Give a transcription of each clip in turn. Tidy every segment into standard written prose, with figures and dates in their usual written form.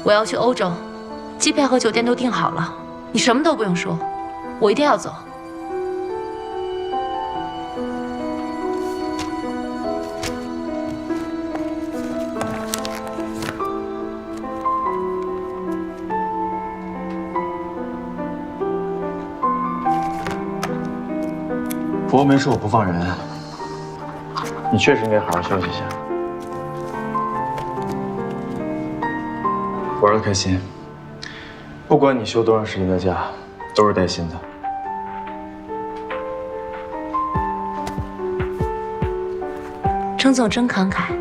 我要去欧洲，机票和酒店都订好了，你什么都不用说，我一定要走。伯没说我不放人，你确实应该好好休息一下。玩的开心，不管你休多长时间的假，都是带薪的。程总真慷慨，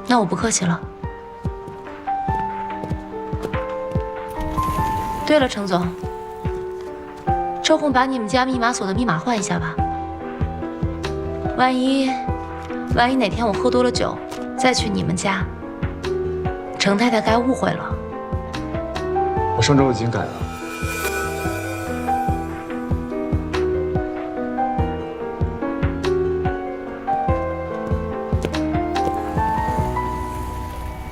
那我不客气了。对了，程总，抽空把你们家密码锁的密码换一下吧。万一哪天我喝多了酒，再去你们家，程太太该误会了。我上周已经改了。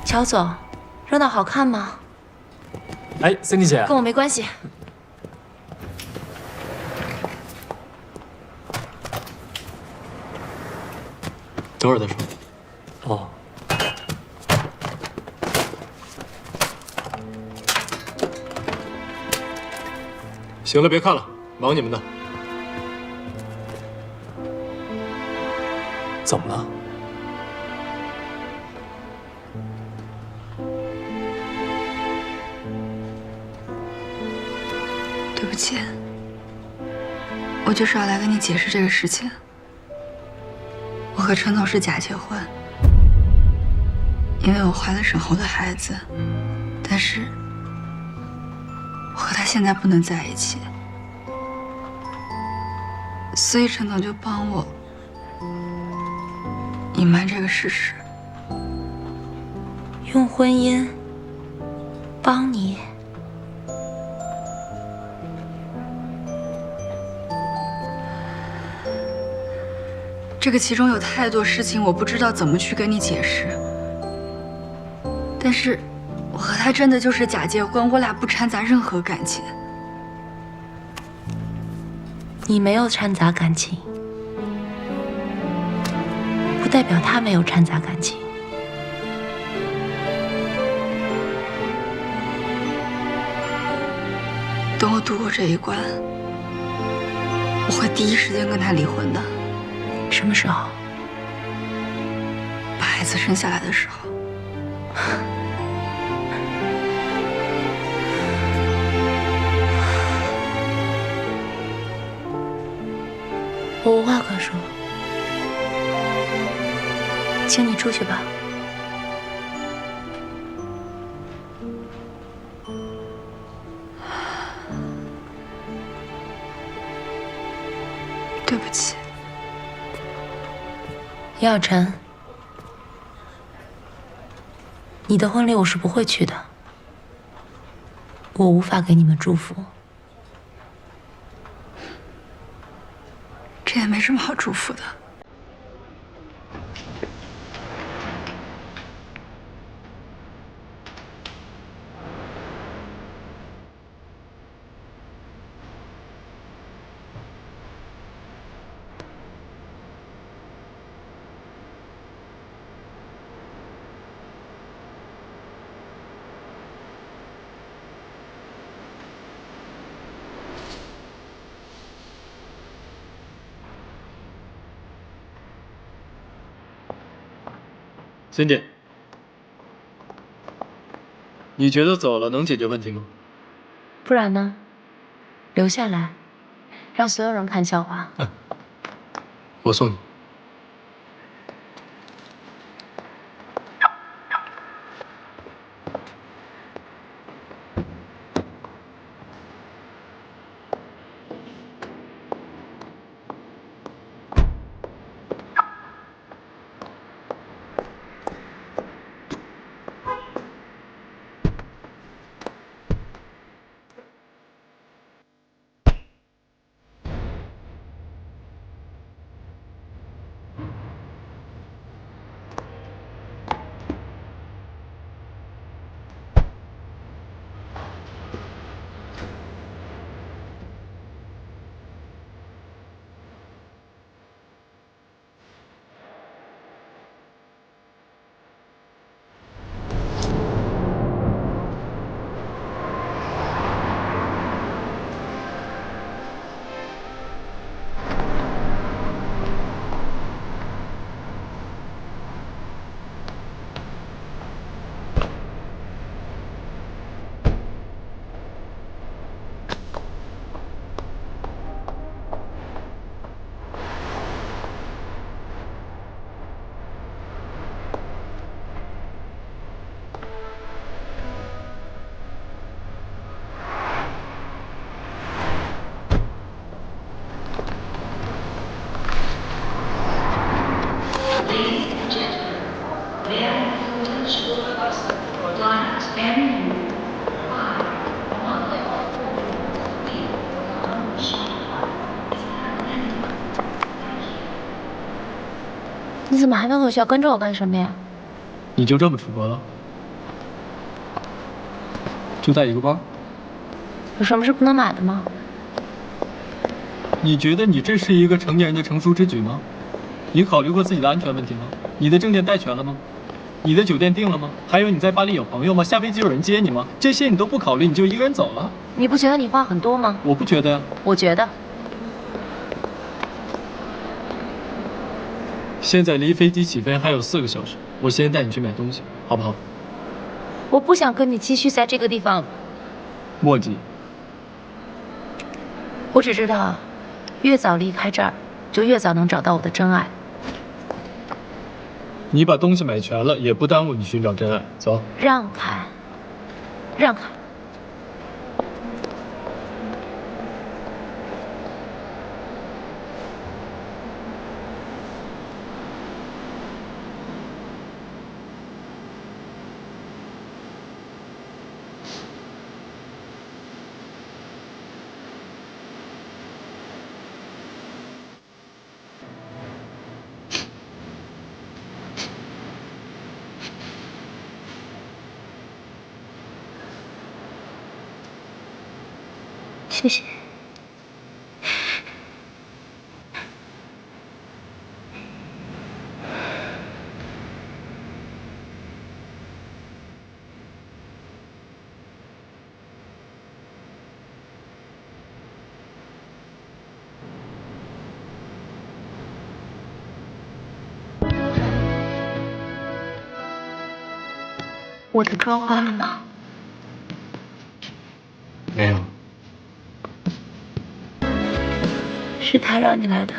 乔总，热闹好看吗？哎，Cindy 姐，跟我没关系。等会儿再说。哦。行了，别看了，忙你们的。怎么了？对不起，我就是要来跟你解释这个事情。我和陈总是假结婚，因为我怀了沈侯的孩子，但是我和他现在不能在一起，所以陈总就帮我隐瞒这个事实。用婚姻帮你？这个其中有太多事情，我不知道怎么去跟你解释。但是，我和他真的就是假结婚，我俩不掺杂任何感情。你没有掺杂感情，不代表他没有掺杂感情。等我度过这一关，我会第一时间跟他离婚的。什么时候？把孩子生下来的时候。我无话可说，请你出去吧。对不起。叶晨，你的婚礼我是不会去的，我无法给你们祝福。这也没什么好祝福的。Cindy，你觉得走了能解决问题吗？不然呢？留下来，让所有人看笑话。我送你。你怎么还那么小跟着我干什么呀？你就这么出国了？就带一个包？有什么是不能买的吗？你觉得你这是一个成年人的成熟之举吗？你考虑过自己的安全问题吗？你的证件带全了吗？你的酒店订了吗？还有你在巴黎有朋友吗？下飞机有人接你吗？这些你都不考虑，你就一个人走了？你不觉得你话很多吗？我不觉得呀。我觉得。现在离飞机起飞还有4个小时，我先带你去买东西，好不好？我不想跟你继续在这个地方。墨迹。我只知道，越早离开这儿，就越早能找到我的真爱。你把东西买全了，也不耽误你寻找真爱。走。让开，让开。谢谢。我的妆化了吗？没有。是他让你来的。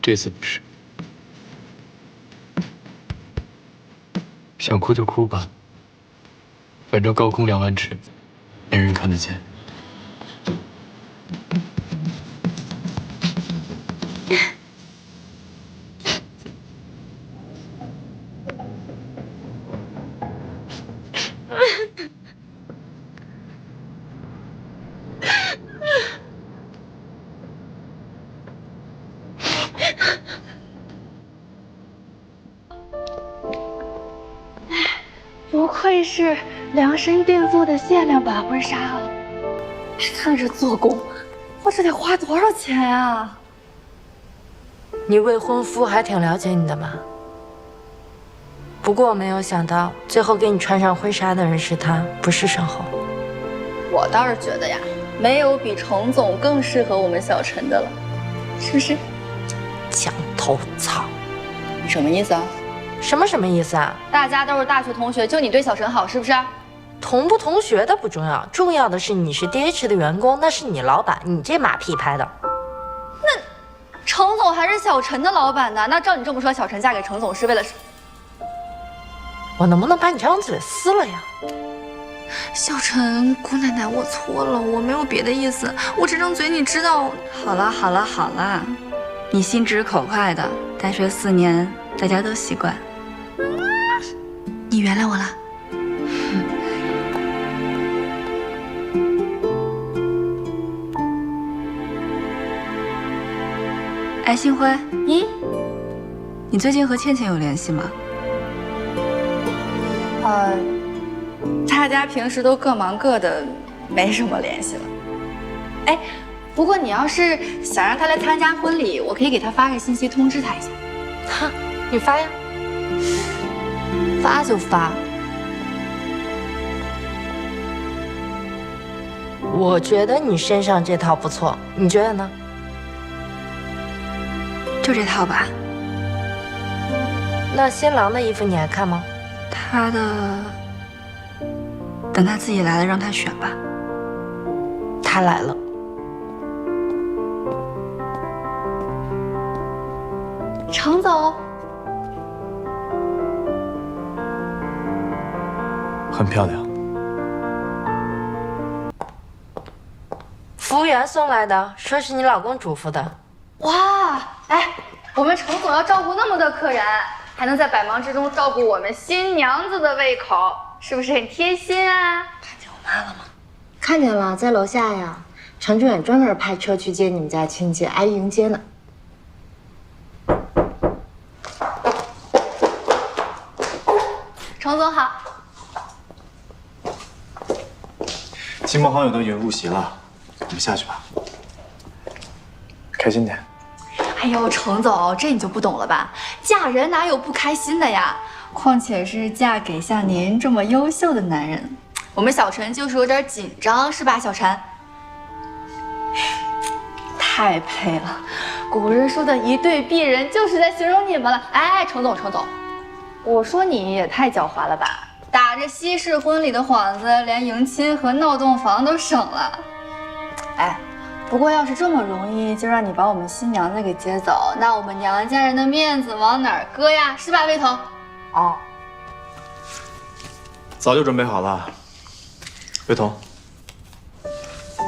这次不是。想哭就哭吧，反正高空2万尺，没人看得见。不愧是量身定做的限量版婚纱啊！这做工，我这得花多少钱呀？你未婚夫还挺了解你的嘛。不过没有想到，最后给你穿上婚纱的人是他，不是沈侯。我倒是觉得呀，没有比程总更适合我们小陈的了，是不是？墙头草，你什么意思啊？什么意思啊？大家都是大学同学，就你对小陈好，是不是？同不同学的不重要，重要的是你是 DH 的员工，那是你老板，你这马屁拍的。那程总还是小陈的老板呢，那照你这么说，小陈嫁给程总是为了什么？我能不能把你张嘴撕了呀？小陈，姑奶奶，我错了，我没有别的意思，我这张嘴你知道。好了，你心直口快的，大学4年，大家都习惯。你原谅我了。哎，星辉，你最近和倩倩有联系吗？大家平时都各忙各的，没什么联系了。哎，不过你要是想让她来参加婚礼，我可以给她发个信息通知她一下。哈，你发呀。发就发。我觉得你身上这套不错，你觉得呢？就这套吧。那新郎的衣服你还看吗？他的，等他自己来了，让他选吧。他来了。程总，很漂亮。服务员送来的，说是你老公嘱咐的。哇，哎，我们程总要照顾那么多客人，还能在百忙之中照顾我们新娘子的胃口，是不是很贴心啊？看见我妈了吗？看见了，在楼下呀。程志远专门派车去接你们家亲戚，挨迎接呢。程总好。亲朋好友都已经入席了，我们下去吧。开心点。哎呦，程总，这你就不懂了吧？嫁人哪有不开心的呀？况且是嫁给像您这么优秀的男人，我们小陈就是有点紧张，是吧，小陈？太配了，古人说的一对璧人就是在形容你们了。哎，程总，我说你也太狡猾了吧！打着西式婚礼的幌子，连迎亲和闹洞房都省了。哎，不过要是这么容易就让你把我们新娘子给接走，那我们娘家人的面子往哪儿搁呀？是吧，魏彤？哦，早就准备好了。魏彤，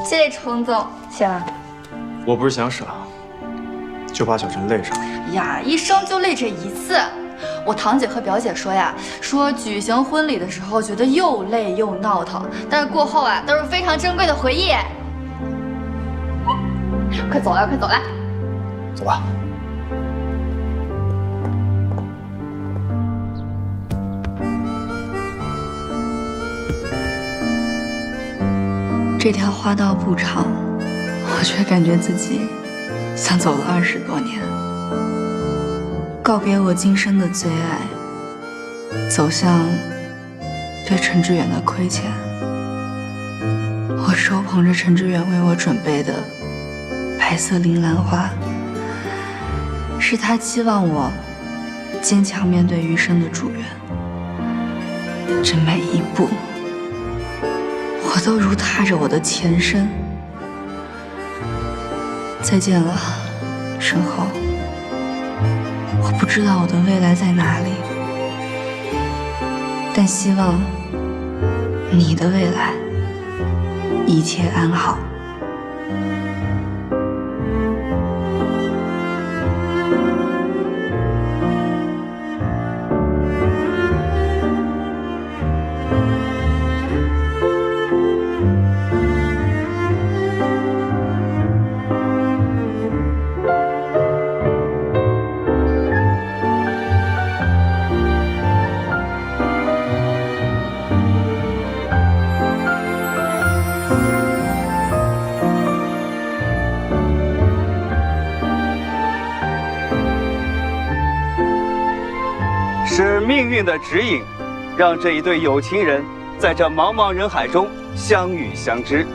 谢谢程总，谢了。我不是想省，就怕小陈累上。呀，一生就累这一次。我堂姐和表姐说呀，说举行婚礼的时候觉得又累又闹腾，但是过后啊都是非常珍贵的回忆。快走了，快走了。走吧。这条花道不长，我却感觉自己像走了20多年。告别我今生的最爱，走向对陈志远的亏欠。我手捧着陈志远为我准备的白色铃兰花，是他期望我坚强面对余生的祝愿。这每一步，我都如踏着我的前身。再见了，身后。我不知道我的未来在哪里，但希望你的未来一切安好。是命运的指引，让这一对有情人在这茫茫人海中相遇相知。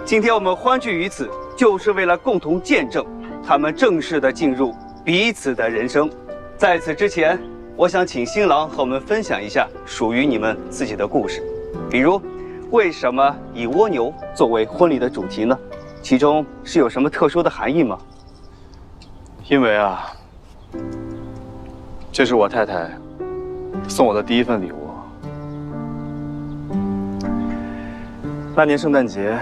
今天我们欢聚于此，就是为了共同见证他们正式的进入彼此的人生。在此之前，我想请新郎和我们分享一下属于你们自己的故事，比如为什么以蜗牛作为婚礼的主题呢？其中是有什么特殊的含义吗？因为啊，这是我太太送我的第一份礼物。那年圣诞节，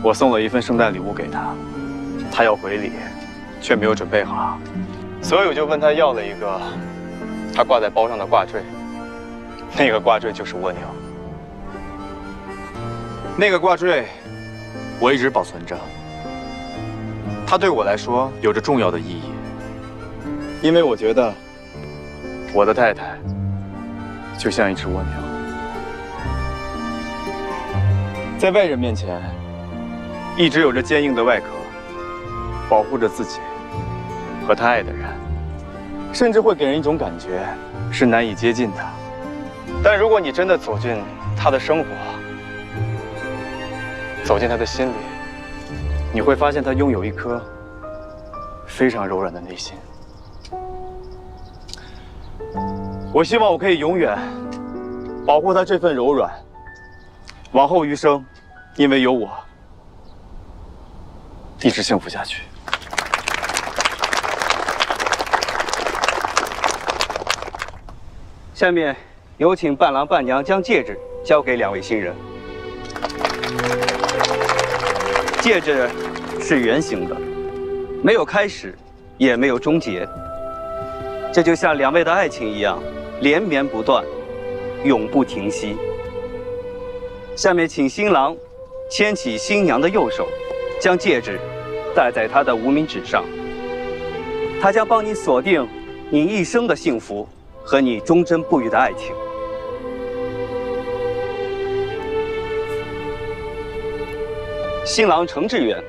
我送了一份圣诞礼物给她，她要回礼，却没有准备好，所以我就问她要了一个她挂在包上的挂坠。那个挂坠就是蜗牛。那个挂坠，我一直保存着，它对我来说有着重要的意义，因为我觉得我的太太就像一只蜗牛，在外人面前一直有着坚硬的外壳，保护着自己和他爱的人，甚至会给人一种感觉是难以接近的。但如果你真的走进他的生活，走进他的心里，你会发现他拥有一颗非常柔软的内心。我希望我可以永远保护他这份柔软，往后余生，因为有我，一直幸福下去。下面有请伴郎伴娘将戒指交给两位新人。戒指是圆形的，没有开始，也没有终结。这就像两位的爱情一样，连绵不断，永不停息。下面请新郎牵起新娘的右手，将戒指戴在她的无名指上。他将帮你锁定你一生的幸福，和你忠贞不渝的爱情。新郎程志远，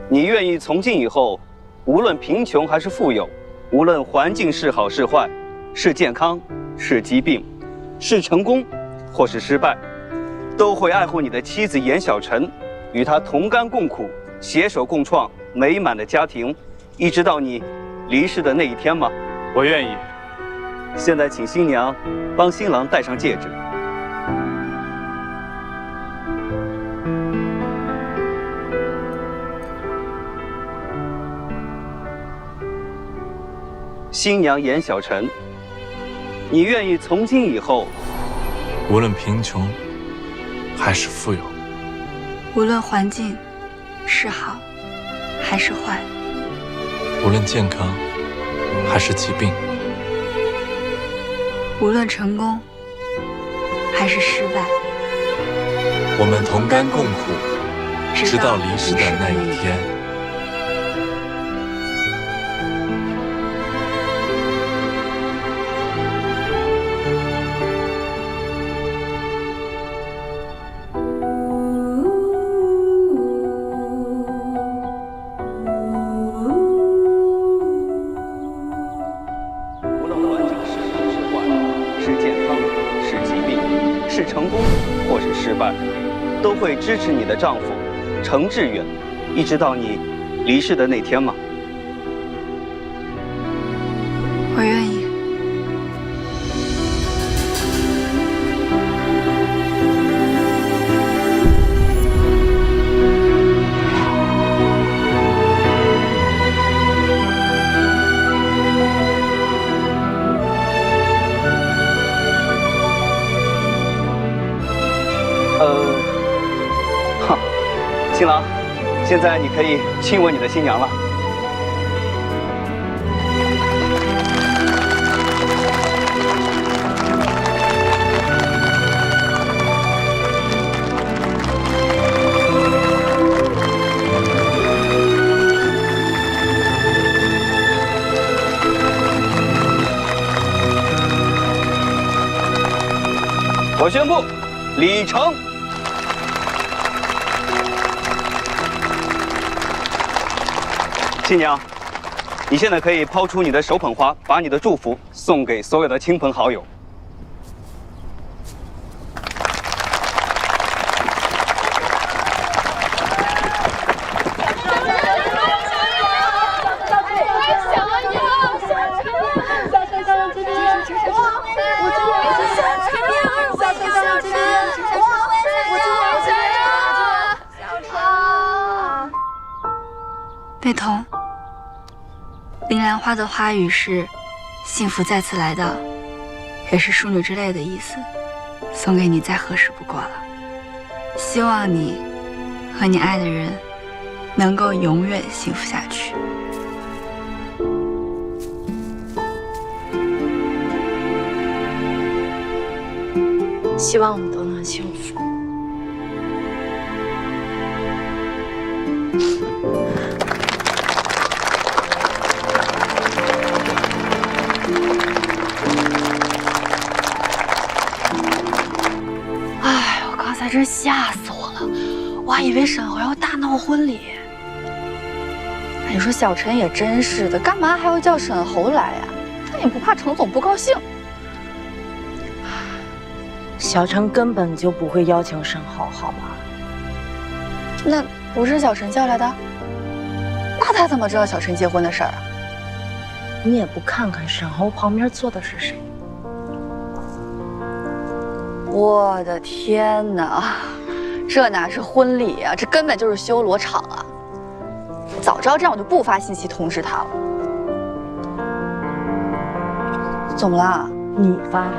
你愿意从今以后，无论贫穷还是富有，无论环境是好是坏，是健康是疾病，是成功或是失败，都会爱护你的妻子严小晨，与她同甘共苦，携手共创美满的家庭，一直到你离世的那一天吗？我愿意。现在请新娘帮新郎戴上戒指。新娘严小晨，你愿意从今以后，无论贫穷还是富有，无论环境是好还是坏，无论健康还是疾病，无论成功还是失败，我们同甘共苦，直到离世的那一天。无论环境是好是坏，是健康是疾病，是成功或是失败，都会支持你的丈夫程志远，一直到你离世的那天吗？我愿意。新郎，现在你可以亲吻你的新娘了。我宣布，礼成。新娘，你现在可以抛出你的手捧花，把你的祝福送给所有的亲朋好友。贝彤，铃兰花的花语是“幸福再次来到”，也是淑女之泪的意思，送给你再合适不过了。希望你和你爱的人能够永远幸福下去。希望我们都能幸福。哎，我刚才真吓死我了，我还以为沈侯要大闹婚礼。你说小陈也真是的，干嘛还要叫沈侯来呀？他也不怕程总不高兴。小陈根本就不会邀请沈侯，好吗？那不是小陈叫来的？那他怎么知道小陈结婚的事儿啊？你也不看看沈侯旁边坐的是谁？我的天哪，这哪是婚礼啊，这根本就是修罗场啊！早知道这样，我就不发信息通知他了。怎么了？你发的？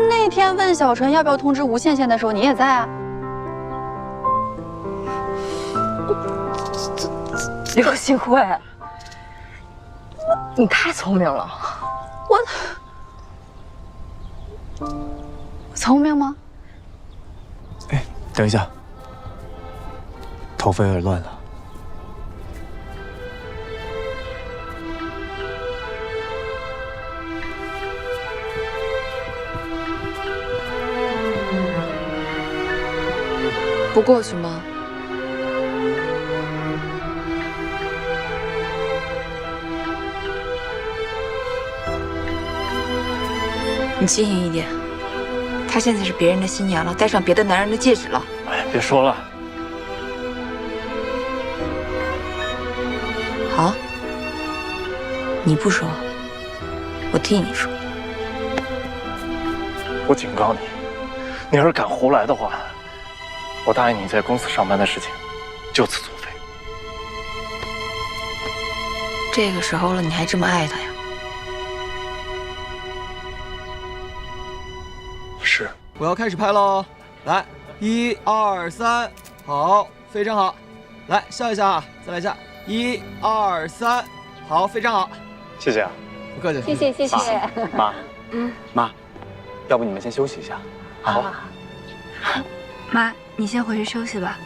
那天问小陈要不要通知吴倩倩的时候，你也在啊。刘新慧，你太聪明了。我聪明吗？哎，等一下，头发有点乱了。不过去吗？你清醒一点，她现在是别人的新娘了，戴上别的男人的戒指了。哎，别说了，好，你不说，我替你说。我警告你，你要是敢胡来的话，我答应你在公司上班的事情就此作废。这个时候了，你还这么爱他呀？是，我要开始拍喽！来，1、2、3，好，非常好。来，笑一下啊，再来一下，1、2、3，好，非常好。谢谢啊，不客气。谢谢。妈，妈，要不你们先休息一下。好。妈，你先回去休息吧。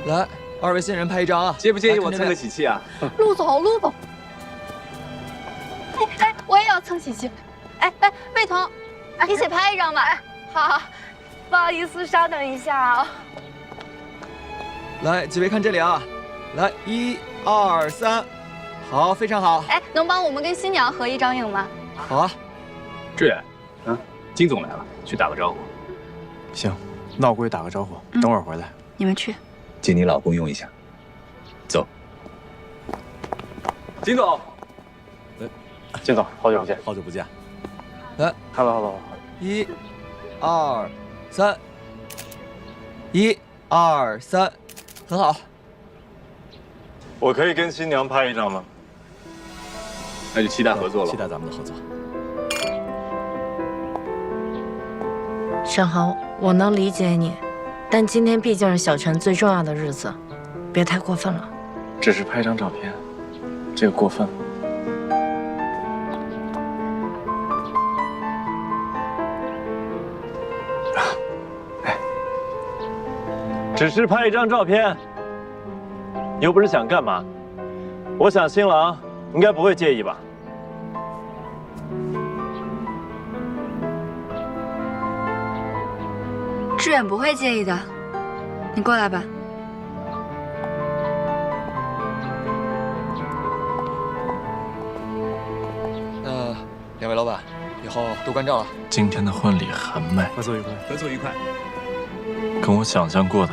来，2位新人拍一张啊，介不介意我蹭个喜气啊？陆总，哎，我也要蹭喜气。哎，魏彤，一起拍一张吧。好，不好意思，稍等一下啊。来，几位看这里啊，来，1、2、3，好，非常好。哎，能帮我们跟新娘合一张影吗？好啊。志远，金总来了，去打个招呼。行，那我过去打个招呼，等会儿回来。你们去。借你老公用一下。走。金总，金总，好久不见。好久不见。来 ，Hello， 1、2、3，1、2、3，很好。我可以跟新娘拍一张吗？那就期待合作了。期待咱们的合作。沈航，我能理解你，但今天毕竟是小陈最重要的日子，别太过分了。只是拍张照片，这个过分吗？只是拍一张照片，你又不是想干嘛？我想新郎应该不会介意吧？志远不会介意的，你过来吧。2位老板，以后多关照啊。今天的婚礼很美，合作愉快，合作愉快。跟我想象过的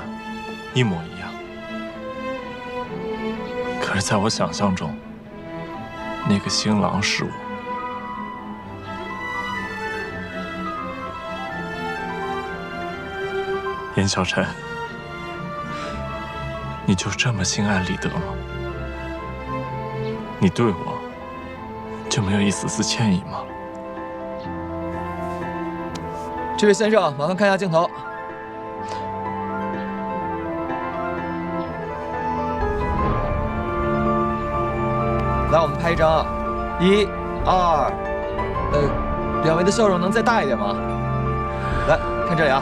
一模一样。可是，在我想象中，那个新郎是我。严小晨，你就这么心安理得吗？你对我就没有一丝丝歉意吗？这位先生，麻烦看一下镜头。来，我们拍一张啊，1、2，2位的笑容能再大一点吗？来看这里啊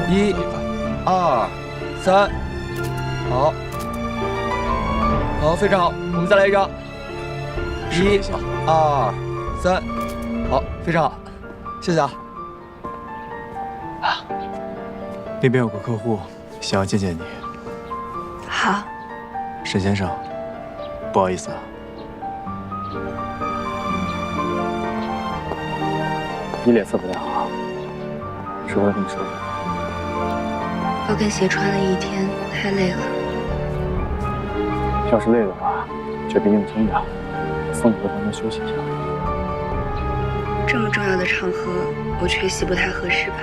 ，1、2、3，好，好，非常好，我们再来一张，1、2、3，好，非常好，谢谢啊。那边有个客户想要见见你。好。沈先生，不好意思啊。你脸色不太好，是过来跟你说说。高跟鞋穿了一天，太累了。要是累的话，这边用清凉，送你回房间休息一下。这么重要的场合，我缺席不太合适吧？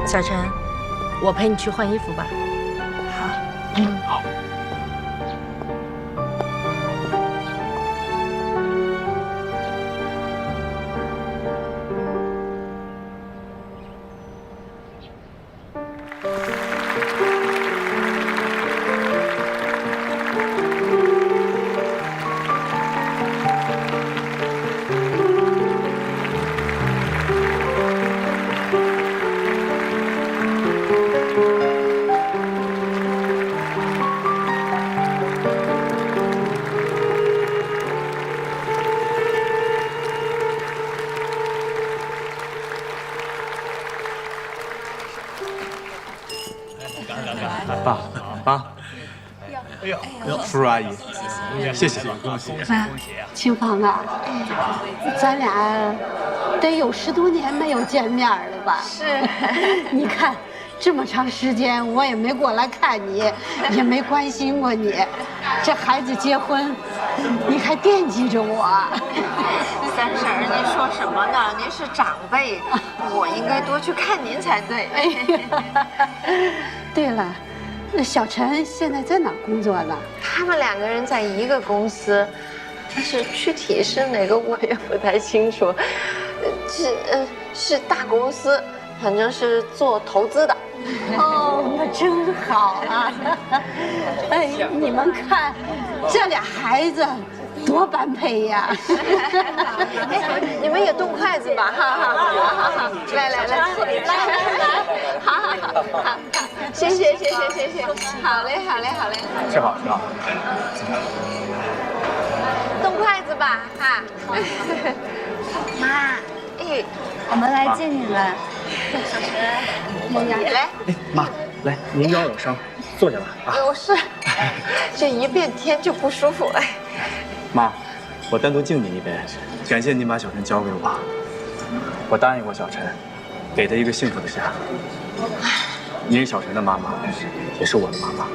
小陈，我陪你去换衣服吧。好。好。哎呦，叔叔阿姨，谢谢，恭喜！清芳啊，咱俩得有10多年没有见面了吧？是，你看这么长时间，我也没过来看你，也没关心过你。这孩子结婚，你还惦记着我。三婶儿，您说什么呢？您是长辈，我应该多去看您才对。对了，那小陈现在在哪儿工作呢？他们2个人在一个公司，但是具体是哪个我也不太清楚。是大公司，反正是做投资的。哦，那真好啊！哎，你们看，这俩孩子多般配呀！哎，你们也动筷子吧，哈哈！来，好，谢谢，好嘞，吃好。动筷子吧，哈。妈，哎，我们来接你们。来，妈，来，您腰有伤，坐下吧。有事，这一变天就不舒服。哎，妈，我单独敬您一杯，感谢您把小陈交给我。我答应过小陈，给他一个幸福的家。您是小陈的妈妈，也是我的妈妈。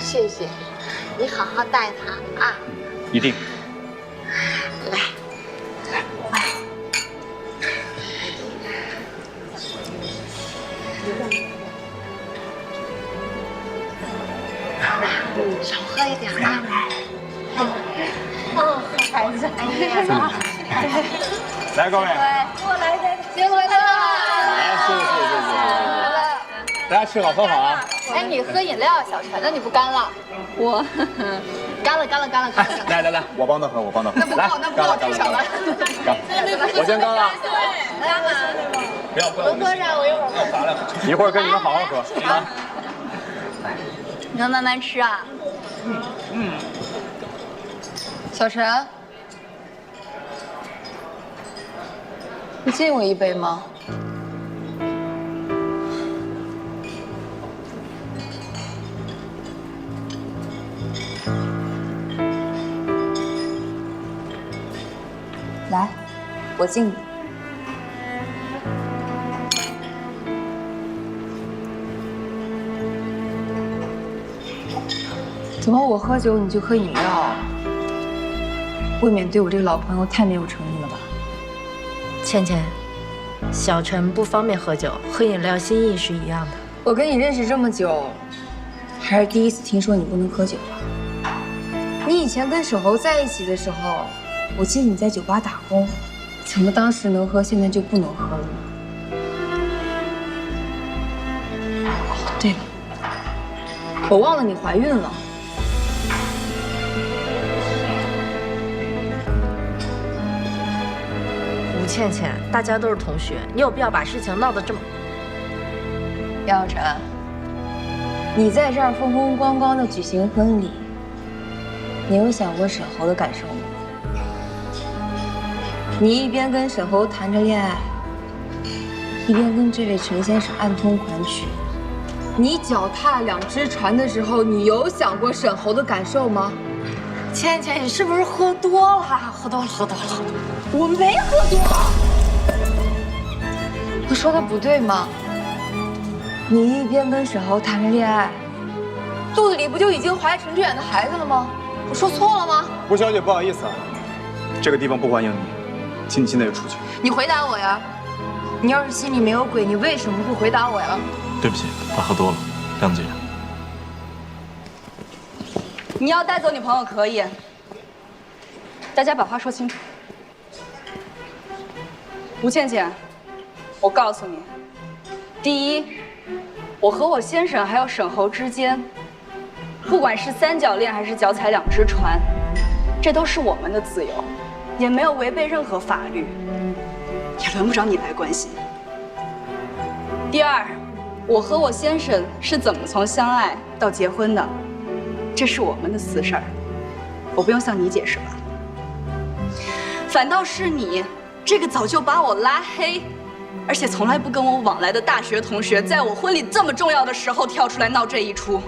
谢谢，你好好带他啊。一定。来。少喝一点啊！哦，好孩子，来，各位，过来的，结婚了！谢，大家吃好喝好啊！哎，你喝饮料，小陈的你不干了？我干了。来，我帮他喝，那不够，至少了。我先干了。不要，多喝上，我一会儿。一会儿跟你们好好喝啊！你要慢慢吃啊。小陈，你敬我一杯吗？来，我敬你。怎么我喝酒你就喝饮料啊？未免对我这个老朋友太没有诚意了吧？倩倩，小陈不方便喝酒，喝饮料心意是一样的。我跟你认识这么久，还是第一次听说你不能喝酒啊。你以前跟沈侯在一起的时候，我记得你在酒吧打工，怎么当时能喝，现在就不能喝了呢？哦，对了，我忘了你怀孕了。吴倩倩，大家都是同学，你有必要把事情闹得这么……杨小晨，你在这儿风风光光的举行婚礼，你有想过沈侯的感受吗？你一边跟沈侯谈着恋爱，一边跟这位陈先生暗通款曲，你脚踏2只船的时候，你有想过沈侯的感受吗？倩倩，你是不是喝多了？喝多了。我没喝多。我说的不对吗？你一边跟沈侯谈着恋爱，肚子里不就已经怀着陈志远的孩子了吗？我说错了吗？吴小姐，不好意思啊，这个地方不欢迎你，请你现在就出去。你回答我呀！你要是心里没有鬼，你为什么不回答我呀？对不起，他喝多了，谅解。你要带走女朋友可以，大家把话说清楚。吴倩倩，我告诉你，第一，我和我先生还有沈侯之间，不管是3角恋还是脚踩2只船，这都是我们的自由，也没有违背任何法律，也轮不着你来关心。第二，我和我先生是怎么从相爱到结婚的，这是我们的私事儿，我不用向你解释吧？反倒是你，这个早就把我拉黑，而且从来不跟我往来的大学同学，在我婚礼这么重要的时候跳出来闹这一出，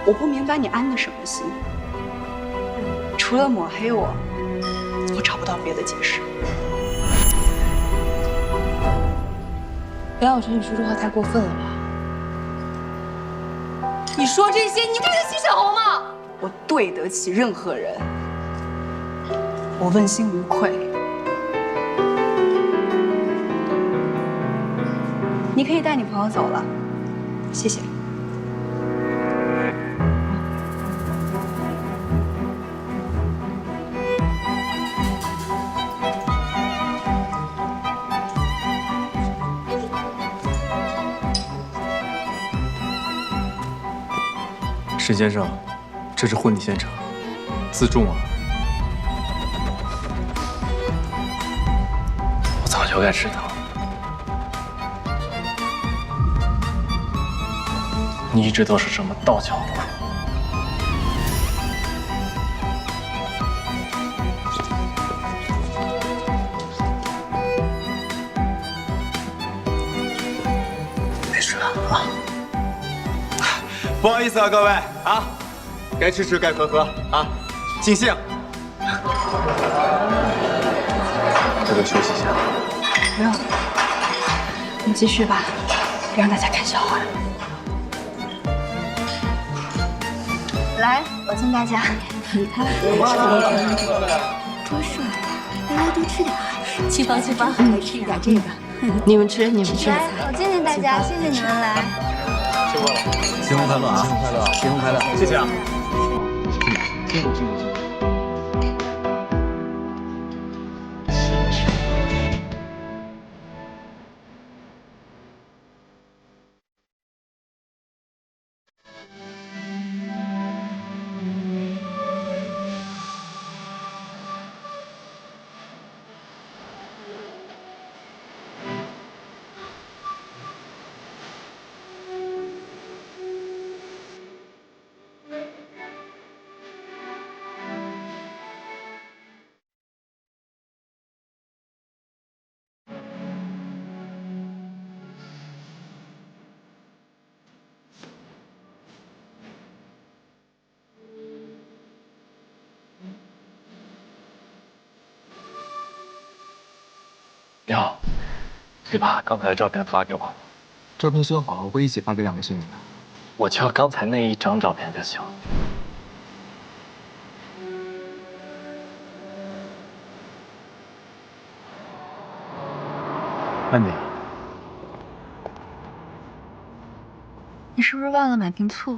我不明白你安的什么心，除了抹黑我，我找不到别的解释。梁小晨，你说这话太过分了吧？你说这些，你对得起小红吗？我对得起任何人，我问心无愧。你可以带你朋友走了，谢谢。沈先生，这是婚礼现场，自重啊！我早就该知道，你一直都是这么道教不入。没事了啊。不好意思啊，各位啊，该吃吃，该喝喝啊，尽兴。这就休息一下。不用，我们继续吧，别让大家看笑话。来，我敬大家。你看，多帅呀！大家多吃点啊，去吧去吧，来吃一点这个。你们吃，你们吃。来，我敬敬大家，谢谢你们来。辛苦了，新婚快乐啊！新婚快乐，新婚快乐！谢谢啊。你好，可以把刚才的照片发给我。照片修好，我会一起发给2个兄弟的。我就要刚才那一张照片就行。安妮，你是不是忘了买瓶醋？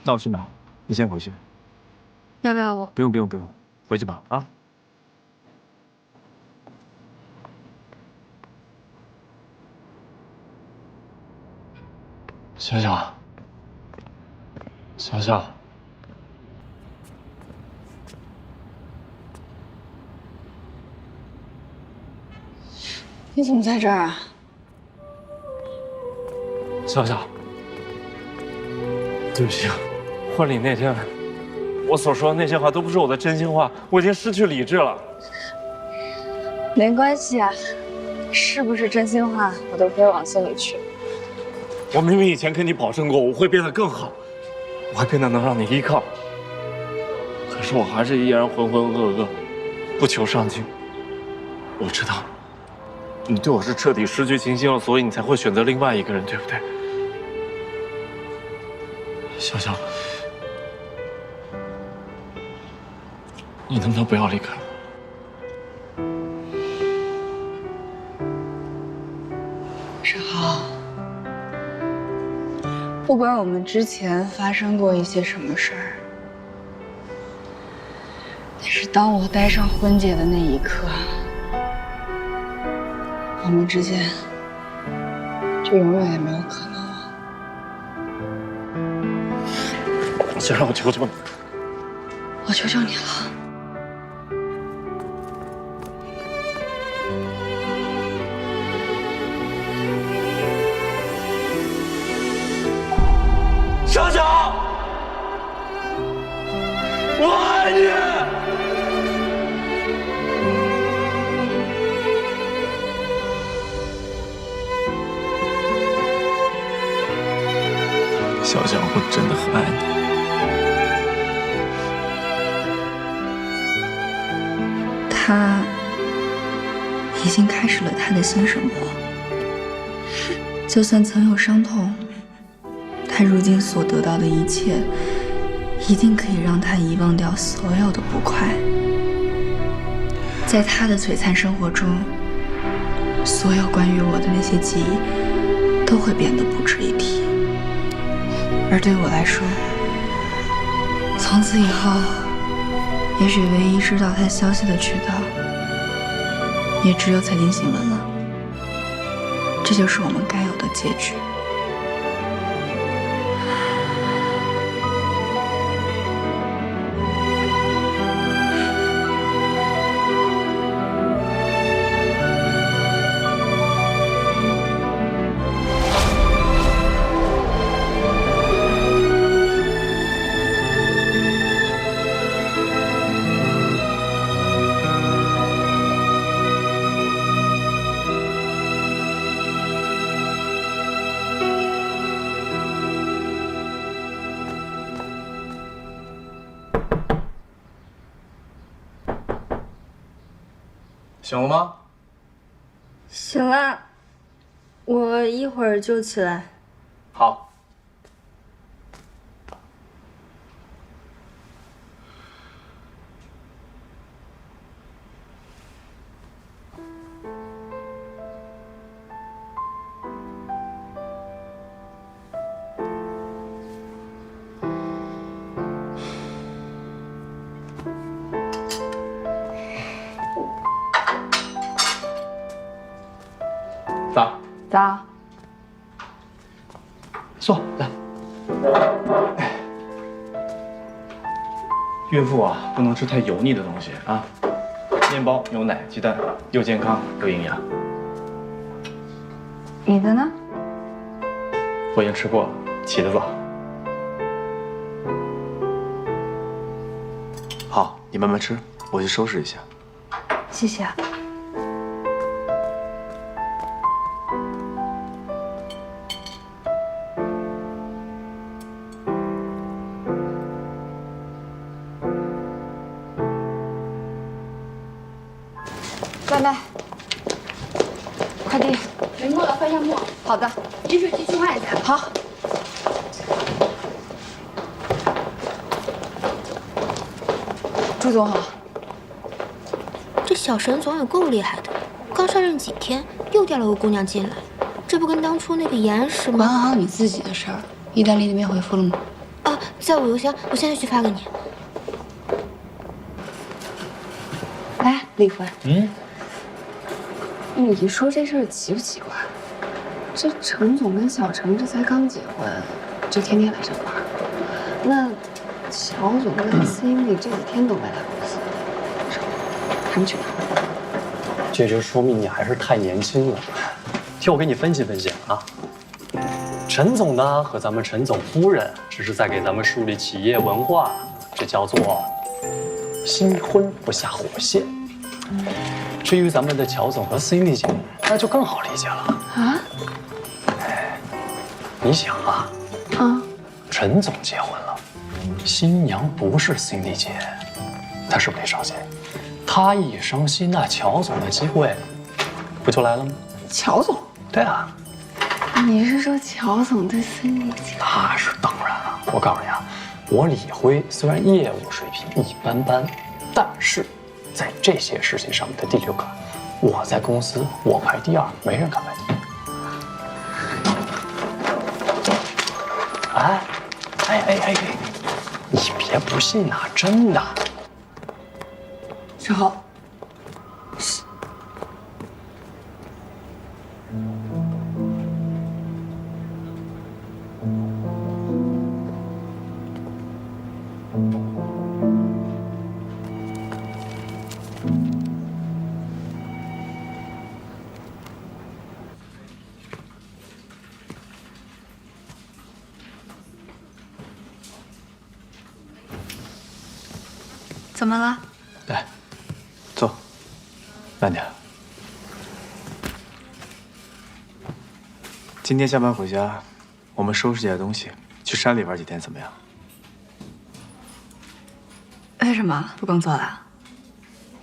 那我去买，你先回去。要不要我？不用，回去吧啊。小小，小小，你怎么在这儿啊？小小，对不起，婚礼那天我所说的那些话都不是我的真心话，我已经失去理智了。没关系啊，是不是真心话，我都不会往心里去。我明明以前跟你保证过，我会变得更好，我会变得能让你依靠。可是我还是依然浑浑噩噩，不求上进。我知道，你对我是彻底失去信心了，所以你才会选择另外一个人，对不对？小小，你能不能不要离开我？志豪，不管我们之前发生过一些什么事儿，但是当我戴上婚戒的那一刻，我们之间就永远也没有可能了。小让我求求你，我求求你了。小小，我爱你。他已经开始了他的新生活。就算曾有伤痛，他如今所得到的一切，一定可以让他遗忘掉所有的不快。在他的璀璨生活中，所有关于我的那些记忆都会变得不值一提。而对我来说，从此以后，也许唯一知道他消息的渠道，也只有财经新闻了。这就是我们该有的结局。醒了吗？醒了，我一会儿就起来。好。早。早。坐，来。孕妇啊，不能吃太油腻的东西啊，面包、牛奶、鸡蛋，又健康又营养。你的呢？我已经吃过了，起得早。好，你慢慢吃，我去收拾一下。谢谢啊。外卖，快递，人过了，放下沫。好的，饮水机去换一下。好。朱总好。这小沈总也够厉害的，刚上任几天又调了个姑娘进来，这不跟当初那个严实吗？管好你自己的事儿。意大利那边回复了吗？啊，在我邮箱，我现在去发给你。哎，李辉。你说这事儿奇不奇怪？这程总跟小程这才刚结婚，就天天来上班。那乔总跟 Cindy 这几天都没来公司，他们去哪儿？这就说明你还是太年轻了。听我给你分析分析啊。陈总呢和咱们陈总夫人只是在给咱们树立企业文化，这叫做新婚不下火线。至于咱们的乔总和 Cindy 姐，那就更好理解了啊。你想啊，陈总结婚了，新娘不是 Cindy 姐，他是不是得伤心？他一伤心，那乔总的机会不就来了吗？乔总？对啊。你是说乔总对 Cindy 姐？那是当然了。我告诉你啊，我李辉虽然业务水平一般般，但是在这些事情上面的第六感，我在公司我排第二，没人敢排第一。哎，你别不信啊，真的。志豪，怎么了？来，坐，慢点。今天下班回家，我们收拾点东西，去山里玩几天，怎么样？为什么不工作了？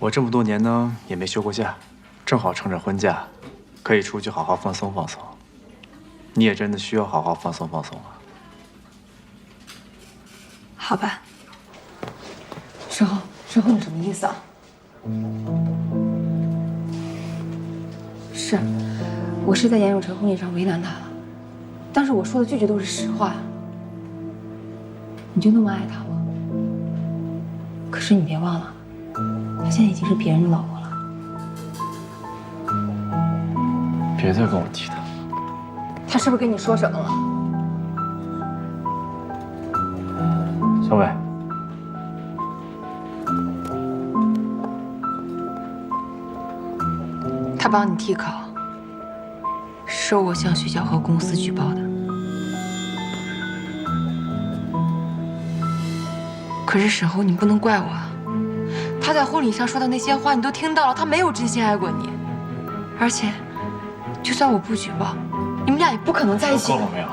我这么多年呢也没休过假，正好趁着婚假，可以出去好好放松放松。你也真的需要好好放松放松啊。好吧。申后，你什么意思啊？是，我是在严永成婚礼上为难他了，但是我说的句句都是实话。你就那么爱他吗？可是你别忘了，他现在已经是别人的老婆了。别再跟我提他。他是不是跟你说什么了？小伟，他帮你替考，是我向学校和公司举报的。可是沈后，你不能怪我啊！他在婚礼上说的那些话，你都听到了，他没有真心爱过你。而且，就算我不举报，你们俩也不可能在一起。够了没有？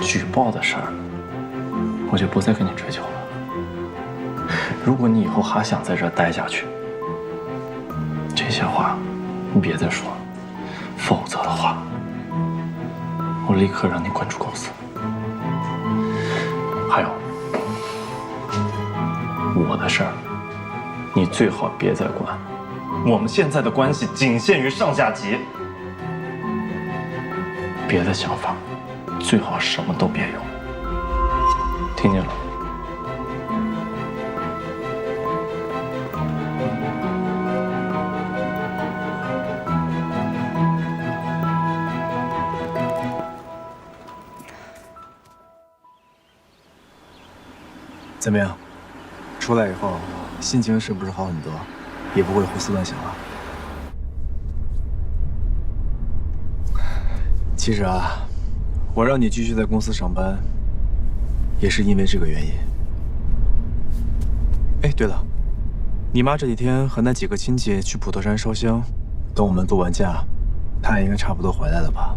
举报的事儿，我就不再跟你追究了。如果你以后还想在这儿待下去，这些话你别再说了，否则的话，我立刻让你滚出公司。还有，我的事儿，你最好别再管。我们现在的关系仅限于上下级，别的想法最好什么都别有。听见了？怎么样？出来以后，心情是不是好很多？也不会胡思乱想了。其实啊，我让你继续在公司上班，也是因为这个原因。哎，对了，你妈这几天和那几个亲戚去普陀山烧香，等我们度完假，她也应该差不多回来了吧？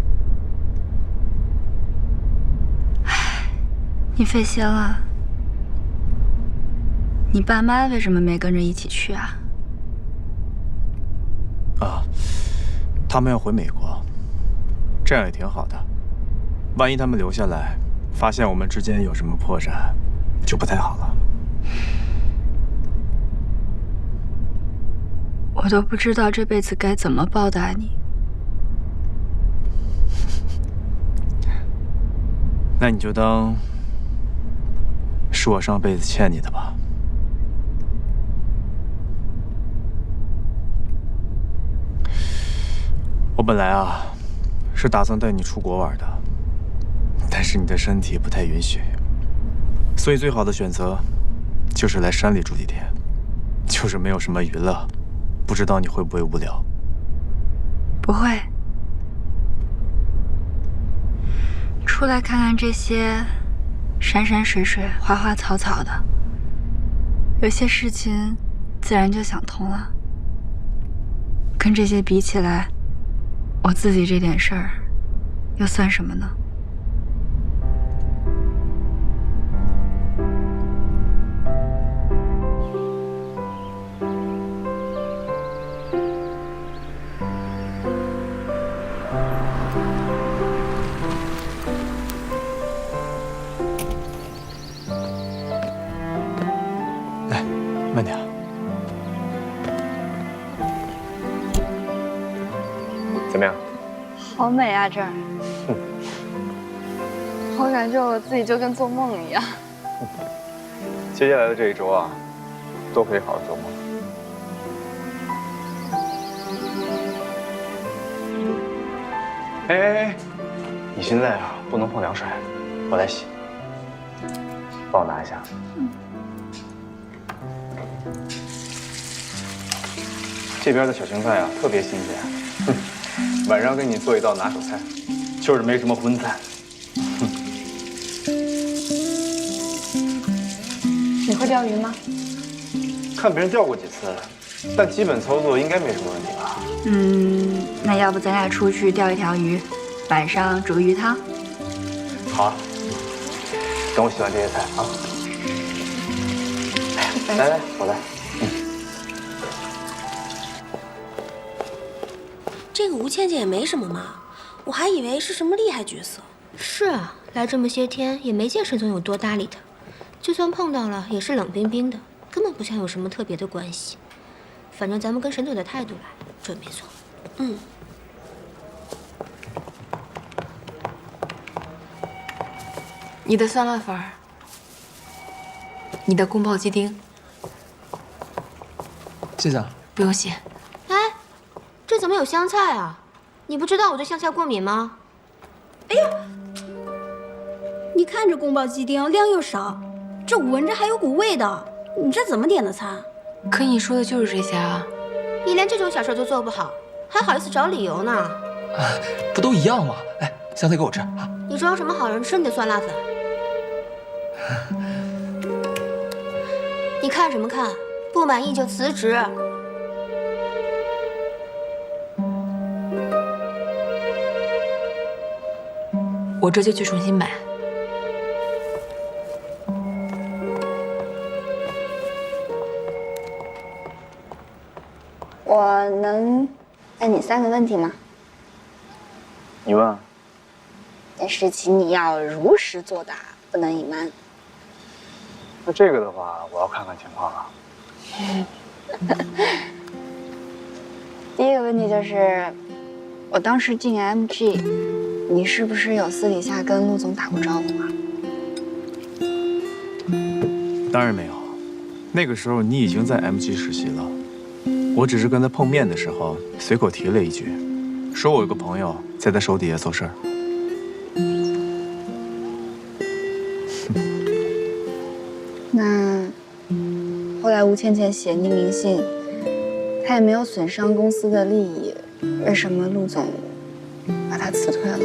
你费心了。你爸妈为什么没跟着一起去啊？啊，他们要回美国，这样也挺好的。万一他们留下来，发现我们之间有什么破绽，就不太好了。我都不知道这辈子该怎么报答你。那你就当是我上辈子欠你的吧。我本来啊，是打算带你出国玩的，但是你的身体不太允许，所以最好的选择就是来山里住几天，就是没有什么娱乐，不知道你会不会无聊？不会。出来看看这些山山水水、花花草草的，有些事情自然就想通了。跟这些比起来，我自己这点事儿，又算什么呢？来，慢点。怎么样？好美啊这儿！我感觉我自己就跟做梦一样。接下来的这一周啊，都可以好好做梦。哎，你现在啊不能碰凉水，我来洗。帮我拿一下。这边的小青菜啊特别新鲜。晚上给你做一道拿手菜，就是没什么荤菜。你会钓鱼吗？看别人钓过几次，但基本操作应该没什么问题吧？那要不咱俩出去钓一条鱼，晚上煮个鱼汤？好啊，等我洗完这些菜啊。哎呀，来来，我来。这个吴倩倩也没什么嘛，我还以为是什么厉害角色。是啊，来这么些天也没见沈总有多搭理他，就算碰到了也是冷冰冰的，根本不像有什么特别的关系。反正咱们跟沈总的态度来，准没错。嗯。你的酸辣粉，你的宫保鸡丁，谢谢啊。不用谢。哎，这怎么有香菜啊？你不知道我对香菜过敏吗？哎呀，你看这宫保鸡丁量又少，这闻着还有股味道，你这怎么点的菜？可你说的就是这些啊！你连这种小事都做不好，还好意思找理由呢？不都一样吗？哎，香菜给我吃啊！你装什么好人吃你的酸辣粉？你看什么看？不满意就辞职。我这就去重新买。我能问你3个问题吗？你问啊。但是请你要如实作答，不能隐瞒。那这个的话，我要看看情况了。第1个问题就是，我当时进 MG， 你是不是有私底下跟陆总打过招呼啊？当然没有，那个时候你已经在 MG 实习了，我只是跟他碰面的时候随口提了一句，说我有个朋友在他手底下做事儿。那后来吴倩倩写匿名信，她也没有损伤公司的利益，为什么陆总把她辞退了？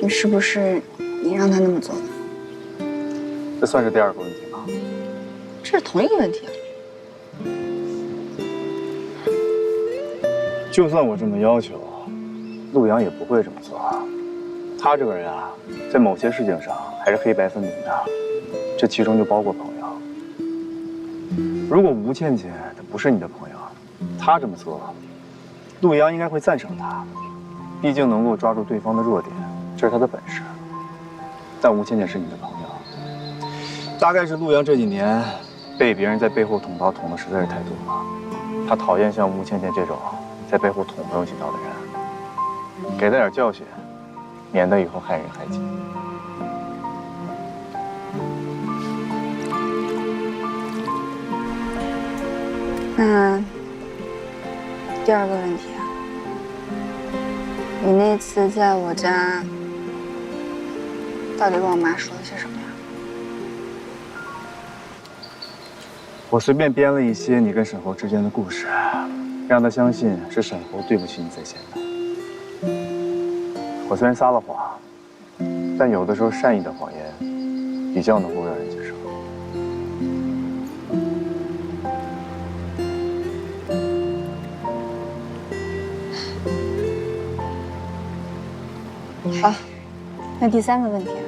那是不是你让他那么做的？这算是第2个问题吗？这是同一个问题啊。就算我这么要求，陆阳也不会这么做。他这个人啊，在某些事情上还是黑白分明的，这其中就包括朋友。如果吴倩倩她不是你的朋友，她这么做，陆阳应该会赞赏她，毕竟能够抓住对方的弱点，这是他的本事。但吴倩倩是你的朋友，大概是陆阳这几年被别人在背后捅刀捅的实在是太多了，他讨厌像吴倩倩这种在背后捅朋友几刀的人，给他点教训，免得以后害人害己。那第2个问题啊，你那次在我家到底跟我妈说了些什么呀？我随便编了一些你跟沈侯之间的故事，让他相信是沈侯对不起你才写的。我虽然撒了谎，但有的时候善意的谎言比较能够让人接受。好，那第3个问题啊，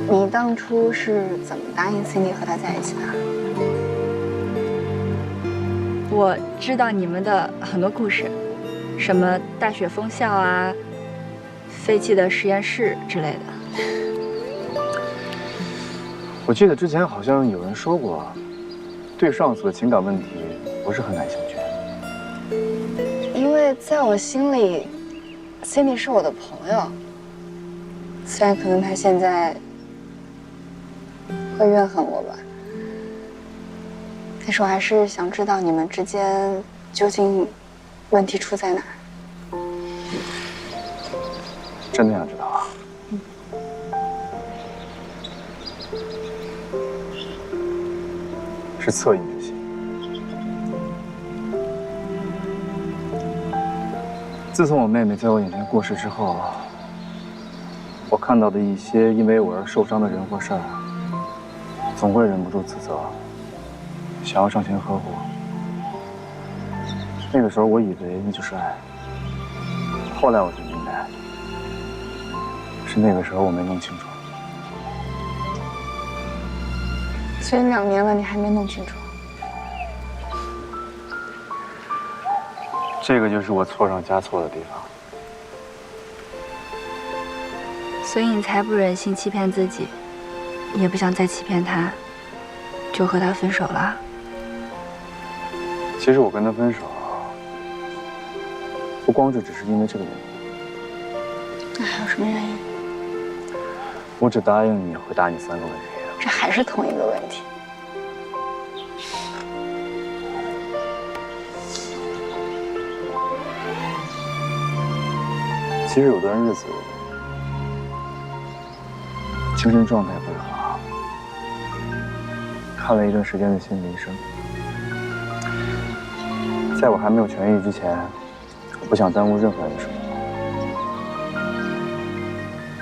你当初是怎么答应 Cindy 和他在一起的？我知道你们的很多故事，什么大雪封校啊、废弃的实验室之类的。我记得之前好像有人说过，对上司的情感问题不是很感兴趣。因为在我心里 ，Cindy 是我的朋友，虽然可能他现在会怨恨我吧，但是我还是想知道你们之间究竟问题出在哪儿。真的想知道啊？是恻隐之心。自从我妹妹在我眼前过世之后，我看到的一些因为我而受伤的人或事儿，总会忍不住自责，想要上前呵护。那个时候我以为那就是爱，后来我才明白，是那个时候我没弄清楚。所以2年了，你还没弄清楚？这个就是我错上加错的地方。所以你才不忍心欺骗自己，也不想再欺骗他，就和他分手了。其实我跟他分手，不光是只是因为这个原因。那还有什么原因？我只答应你回答你3个问题。这还是同一个问题。其实有段日子，精神状态不是很好，看了一段时间的心理医生。在我还没有痊愈之前，我不想耽误任何人的生活。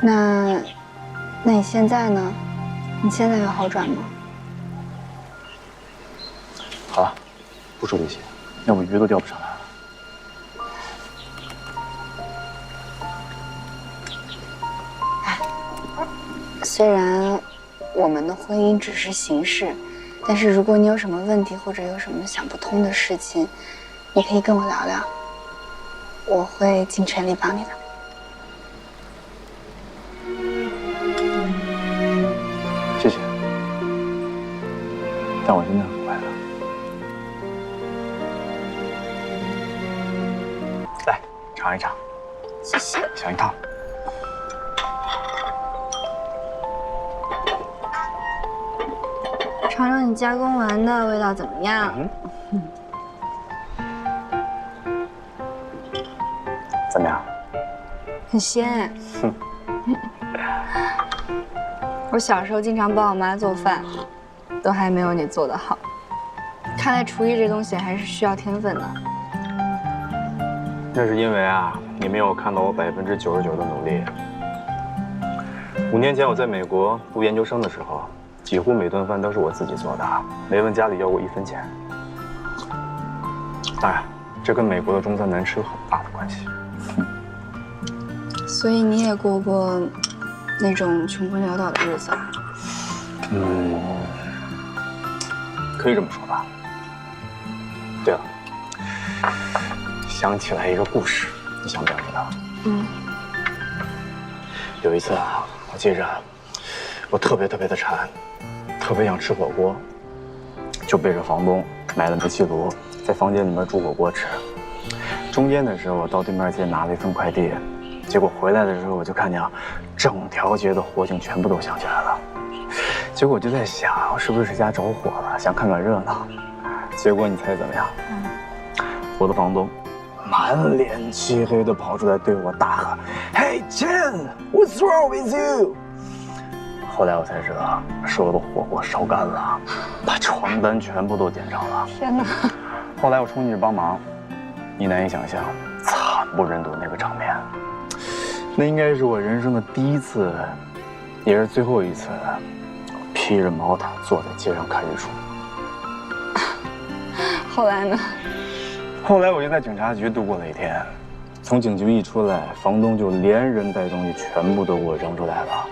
那你现在呢？你现在有好转吗？好了，不说这些，要不鱼都钓不上来了。虽然我们的婚姻只是形式，但是如果你有什么问题或者有什么想不通的事情，你可以跟我聊聊，我会尽全力帮你的。谢谢，但我真的很快乐。来，尝一尝。谢谢。小樱桃。尝尝你加工完的味道怎么样？怎么样？很鲜。我小时候经常帮我妈做饭，都还没有你做的好。看来厨艺这东西还是需要天分的。那是因为啊，你没有看到我99%的努力。5年前我在美国读研究生的时候，几乎每顿饭都是我自己做的，没问家里要过1分钱。当然，这跟美国的中餐难吃有很大的关系。所以你也过过那种穷困潦倒的日子啊？可以这么说吧。对了，想起来一个故事，你想不想知道？有一次啊，我记着我特别的馋，特别想吃火锅，就背着房东买了煤气炉，在房间里面煮火锅吃。中间的时候，我到对面街拿了一份快递，结果回来的时候，我就看见整条街的火警全部都响起来了。结果我就在想，是不是谁家着火了，想看看热闹。结果你猜怎么样？我的房东满脸漆黑的跑出来对我大喝 ：“Hey Chen, what's wrong with you？” 后来我才知道，是我的火锅烧干了，把床单全部都点着了。天哪！后来我冲进去帮忙，你难以想象，惨不忍睹那个场面。那应该是我人生的第一次，也是最后一次，披着毛毯坐在街上看日出。后来呢？后来我就在警察局度过了一天，从警局一出来，房东就连人带东西全部都给我扔出来了。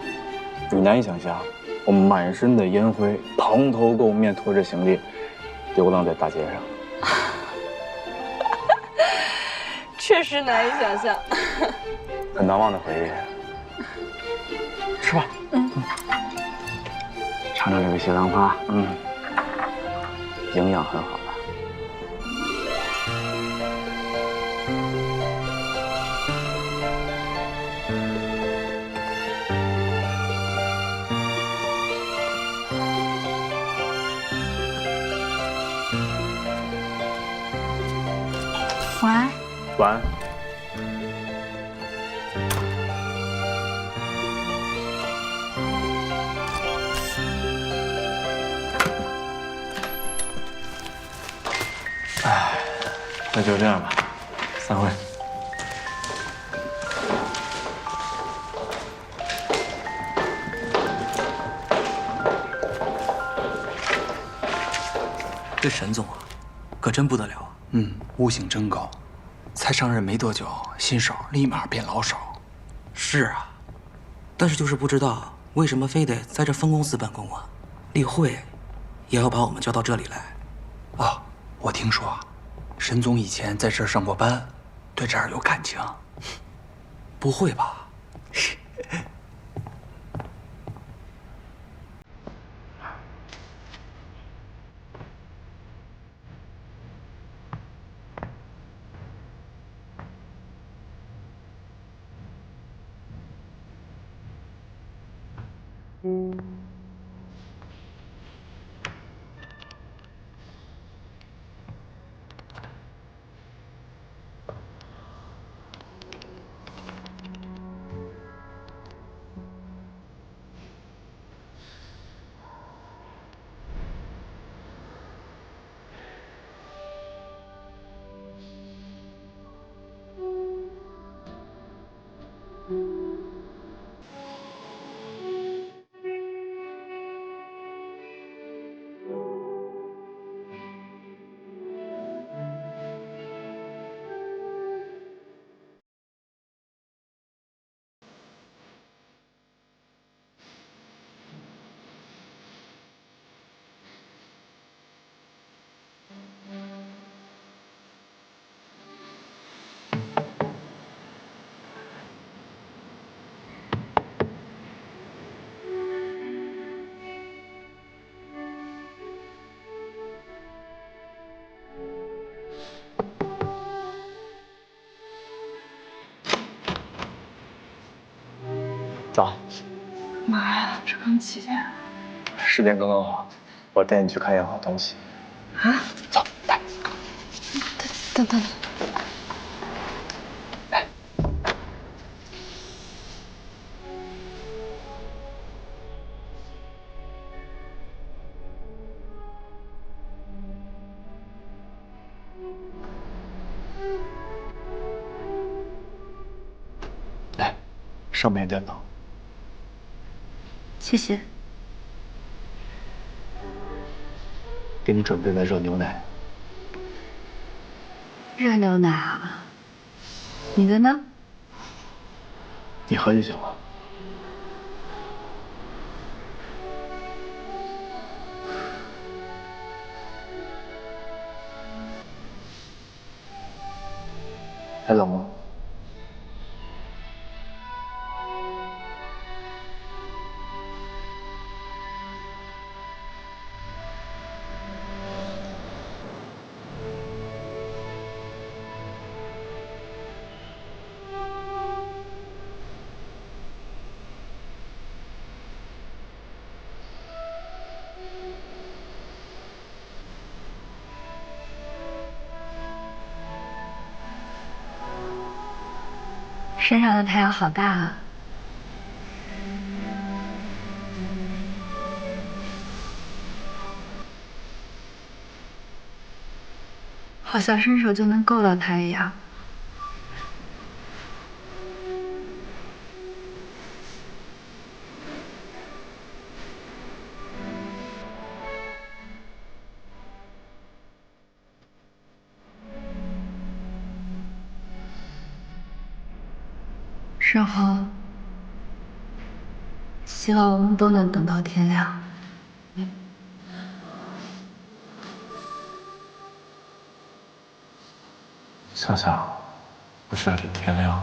你难以想象，我满身的烟灰，蓬头垢面，拖着行李，流浪在大街上。确实难以想象。很难忘的回忆。吃吧。尝尝这个西兰花，营养很好的。晚安。晚安。那就这样吧，散会。这沈总啊，可真不得了啊！悟性真高，才上任没多久，新手立马变老手。是啊，但是就是不知道为什么非得在这分公司办公啊？例会也要把我们叫到这里来。哦，我听说，沈总以前在这儿上过班，对这儿有感情。不会吧？早。妈呀，这刚几点？时间刚刚好，我带你去看样好东西。啊？走，来。等。来，上面电脑。谢谢。给你准备了热牛奶。热牛奶啊？你的呢？你喝就行了。还冷吗？山上的太阳好大啊！好像伸手就能够到它一样。之后，希望我们都能等到天亮。想想，不是要等天亮。